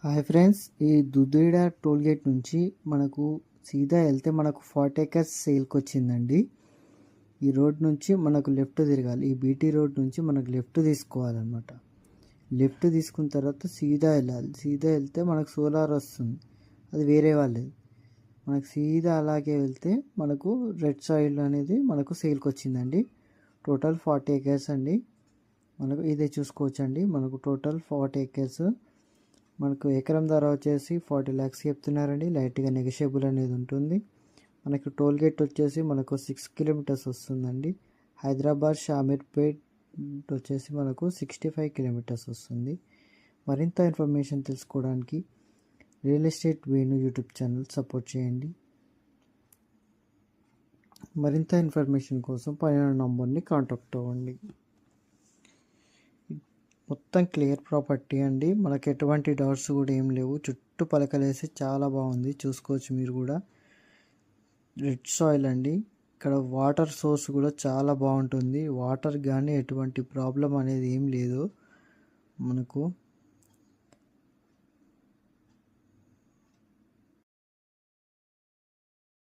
Hi friends, ఈ Duddida toll gate నుంచి మనకు సీదా వెళ్తే మనకు 40 acres సేల్కి వచ్చిందండి. ఈ రోడ్ నుంచి మనకు లెఫ్ట్ తిరగాలి. ఈ బీటీ రోడ్ నుంచి మనకు లెఫ్ట్ తీసుకోవాలన్నమాట. లెఫ్ట్ తీసుకున్న తర్వాత సీదా వెళ్ళాలి. సీదా వెళ్తే మనకు సోలార్ వస్తుంది, అది వేరే వాళ్ళది. మనకు సీదా అలాగే వెళ్తే మనకు రెడ్ సాయిల్ అనేది మనకు సేల్కి వచ్చిందండి. టోటల్ 40 acres అండి. మనకు ఇదే చూసుకోవచ్చండి. మనకు టోటల్ 40 acres. మనకు ఎకరం ధర వచ్చేసి 40 lakhs చెప్తున్నారండి. లైట్గా నెగోషియబుల్ అనేది ఉంటుంది. మనకు టోల్ గేట్ వచ్చేసి మనకు 6 kilometers వస్తుందండి. హైదరాబాద్ షామీర్పేట్ వచ్చేసి మనకు 65 kilometers వస్తుంది. మరింత ఇన్ఫర్మేషన్ తెలుసుకోవడానికి real estate Venu YouTube channel support చేయండి. మరింత ఇన్ఫర్మేషన్ కోసం పైన నంబర్ని కాంటాక్ట్ అవ్వండి. మొత్తం క్లియర్ ప్రాపర్టీ అండి. మనకు ఎటువంటి డౌట్స్ కూడా ఏం లేవు. చుట్టూ పలకలేసి చాలా బాగుంది, చూసుకోవచ్చు మీరు కూడా. రెడ్ సాయిల్ అండి. ఇక్కడ వాటర్ సోర్స్ కూడా చాలా బాగుంటుంది. వాటర్ కానీ ఎటువంటి ప్రాబ్లం అనేది ఏం లేదు మనకు.